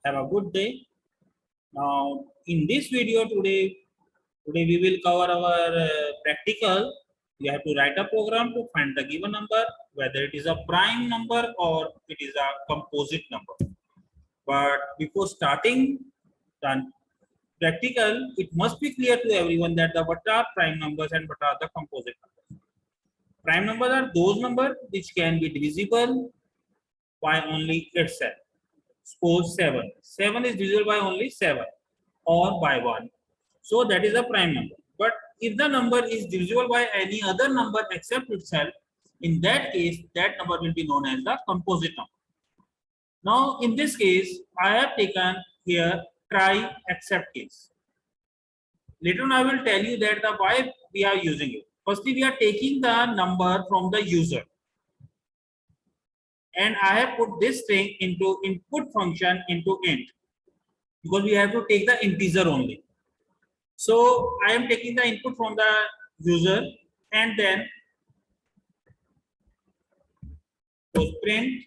Have a good day. Now, in this video today we will cover our practical. You have to write a program to find the given number, whether it is a prime number or it is a composite number. But before starting the practical, it must be clear to everyone that what are prime numbers and what are the composite numbers. Prime numbers are those numbers which can be divisible by only itself. Suppose 7. 7 is divisible by only 7 or by 1. So that is a prime number. But if the number is divisible by any other number except itself, in that case, that number will be known as the composite number. Now, in this case, I have taken here try except case. Later on, I will tell you that the why we are using it. Firstly, we are taking the number from the user. And I have put this string into input function into int because we have to take the integer only. So I am taking the input from the user and then print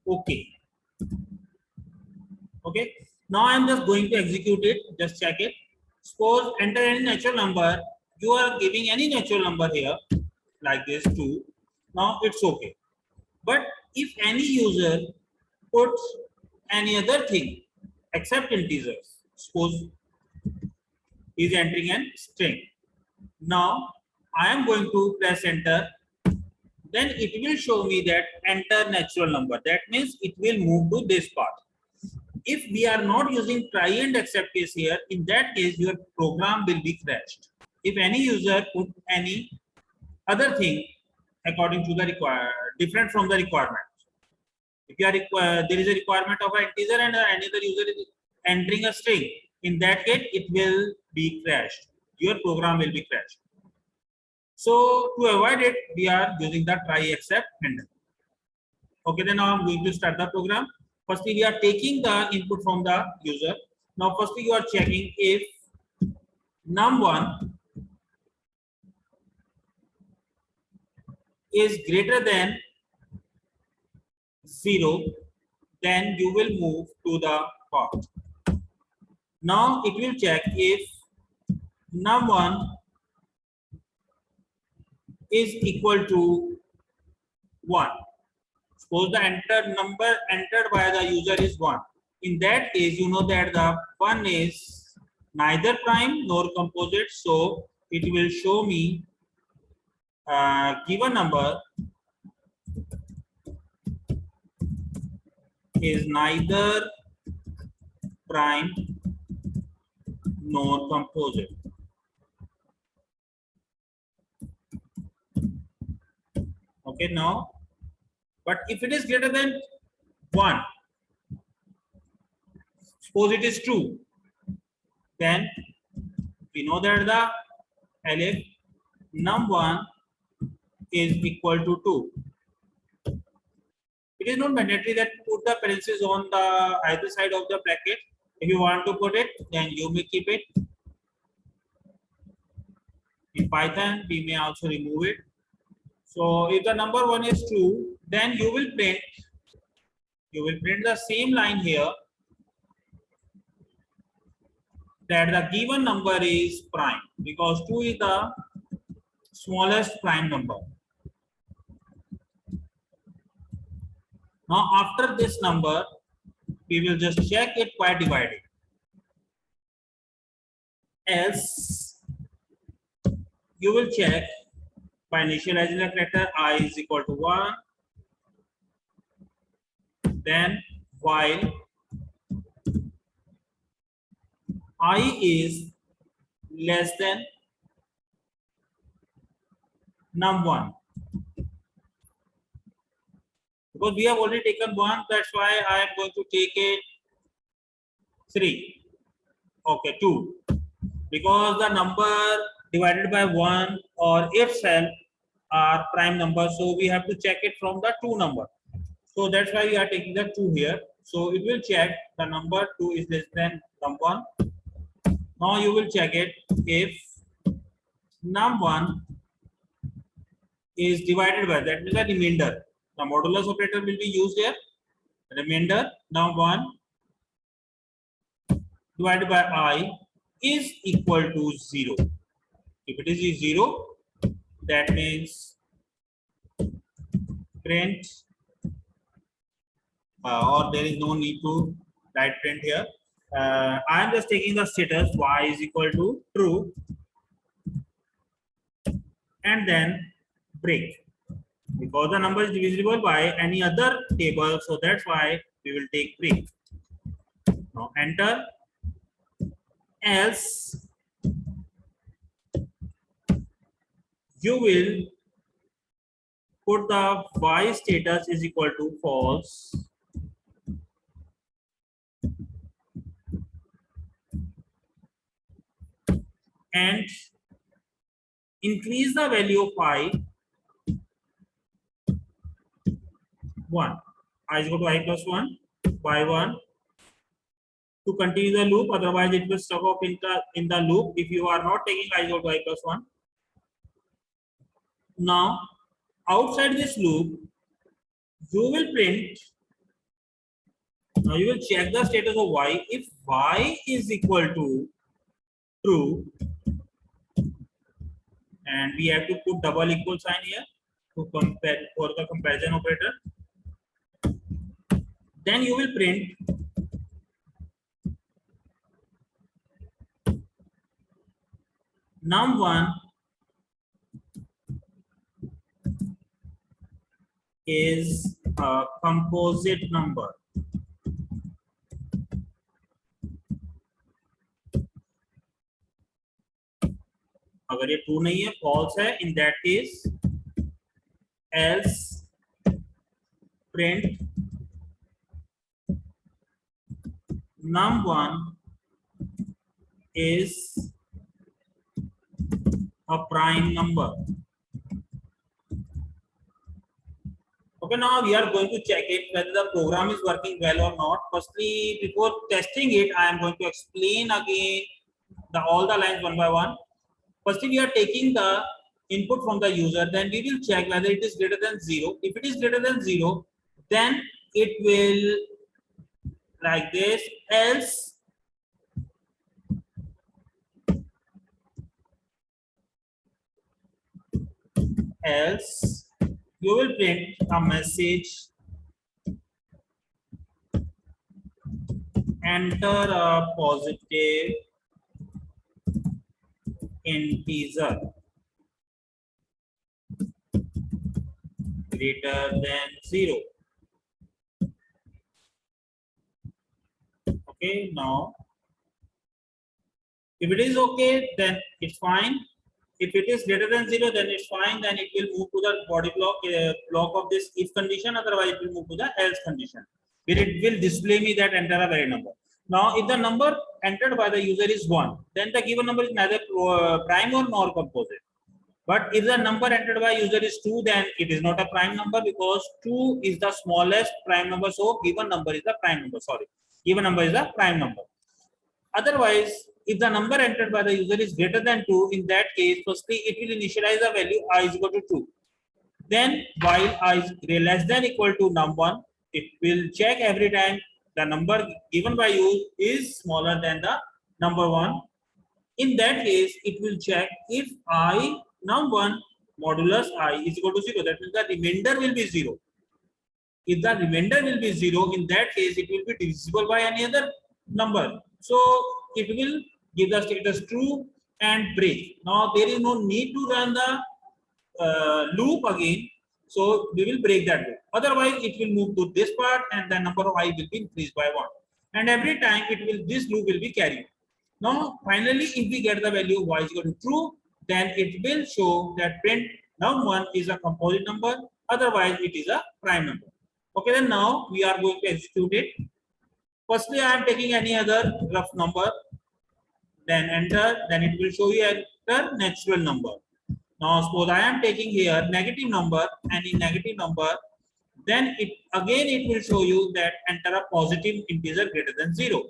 okay. Okay. Now I am just going to execute it. Just check it. Suppose enter any natural number. You are giving any natural number here like this 2. Now it's okay. But if any user puts any other thing except integers, suppose he is entering a string. Now I am going to press enter. Then it will show me that enter natural number. That means it will move to this part. If we are not using try and except case here, in that case your program will be crashed. If any user put any other thing according to the different from the requirement. If you are there is a requirement of an integer and another user is entering a string, in that case it will be crashed. Your program will be crashed. So to avoid it, we are using the try except handle. Okay, then now I'm going to start the program. Firstly, we are taking the input from the user. Now, firstly, you are checking if num1 is greater than 0, then you will move to the part. Now it will check if num1 is equal to 1. Suppose the entered number entered by the user is 1. In that case, you know that the 1 is neither prime nor composite, so it will show me given number is neither prime nor composite. Okay, now, but if it is greater than 1, suppose it is true, then we know that the elif num1 is equal to 2. It is not mandatory that put the parentheses on the either side of the bracket. If you want to put it, then you may keep it. In Python, we may also remove it. So if the number 1 is true, then you will print the same line here that the given number is prime because 2 is the smallest prime number. Now after this number, we will just check it by dividing. Else, you will check by initializing the character I is equal to 1. Then while I is less than num1. Because we have already taken 1, that's why I am going to take it 3. Okay, 2. Because the number divided by 1 or itself are prime numbers, so we have to check it from the 2 number. So that's why we are taking the 2 here. So it will check the number 2 is less than num1. Now you will check it if num1 is divided by, that means the remainder. The modulus operator will be used here. remainder. Now 1 divided by I is equal to 0. If it is 0, that means print, or there is no need to write print here. I am just taking the status y is equal to true and then break, because the number is divisible by any other table, so that's why we will take break. Now enter, else you will put the y status is equal to false and increase the value of I 1. I is equal to I plus 1 by 1 to continue the loop, otherwise it will stuck up in the loop if you are not taking I is equal to I plus 1. Now outside this loop you will print, now you will check the status of y. If y is equal to true, and we have to put double equal sign here to compare for the comparison operator, then you will print num1 is a composite number. अगर ये true नहीं है, false है, in that case else print num1 is a prime number. Okay, now we are going to check it whether the program is working well or not. Firstly, before testing it, I am going to explain again all the lines one by one. Firstly, we are taking the input from the user, then we will check whether it is greater than 0. If it is greater than 0, then it will like this, else you will print a message, enter a positive integer greater than 0. Okay, now if it is okay, then it's fine. If it is greater than 0, then it's fine. Then it will move to the body block of this if condition. Otherwise, it will move to the else condition, where it will display me that enter a varied number. Now, if the number entered by the user is 1, then the given number is neither prime or nor composite. But if the number entered by user is 2, then it is not a prime number, because 2 is the smallest prime number. So given number is the prime number. Sorry, given number is the prime number. Otherwise, if the number entered by the user is greater than 2, in that case, firstly, it will initialize the value I is equal to 2. Then, while I is less than equal to num1, it will check every time the number given by you is smaller than the number 1. In that case, it will check if I num1 modulus I is equal to 0. That means the remainder will be 0. If the remainder will be 0, in that case, it will be divisible by any other number. So it will give the status true and break. Now there is no need to run the loop again. So we will break that loop. Otherwise, it will move to this part and the number of I will be increased by 1. And every time this loop will be carried. Now finally, if we get the value of y is equal to true, then it will show that print num1 is a composite number. Otherwise, it is a prime number. Okay, then now we are going to execute it. Firstly, I am taking any other rough number, then enter, then it will show you enter natural number. Now suppose I am taking here negative number, and in negative number, then it will show you that enter a positive integer greater than 0.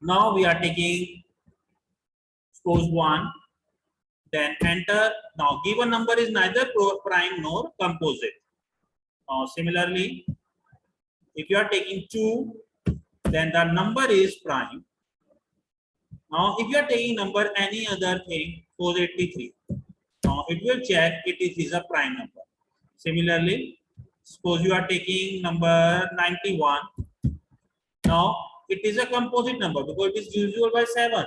Now we are taking suppose 1, then enter. Now given number is neither prime nor composite. Now similarly, If you are taking 2, then the number is prime. Now, if you are taking number any other thing, 483, now it will check it is a prime number. Similarly, suppose you are taking number 91. Now, it is a composite number because it is divisible by 7.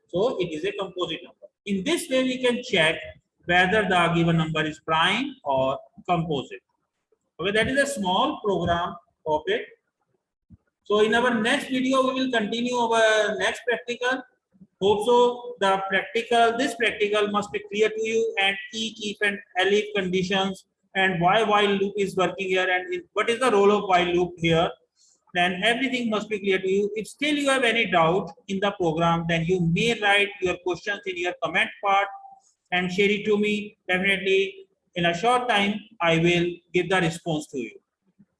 So, it is a composite number. In this way, we can check whether the given number is prime or composite. Okay, that is a small program of it. So, in our next video, we will continue our next practical. Hope so this practical must be clear to you, and key, if and elif conditions, and why while loop is working here, and what is the role of while loop here. Then everything must be clear to you. If still you have any doubt in the program, then you may write your questions in your comment part and share it to me. Definitely in a short time, I will give the response to you.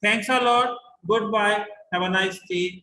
Thanks a lot. Goodbye. Have a nice day.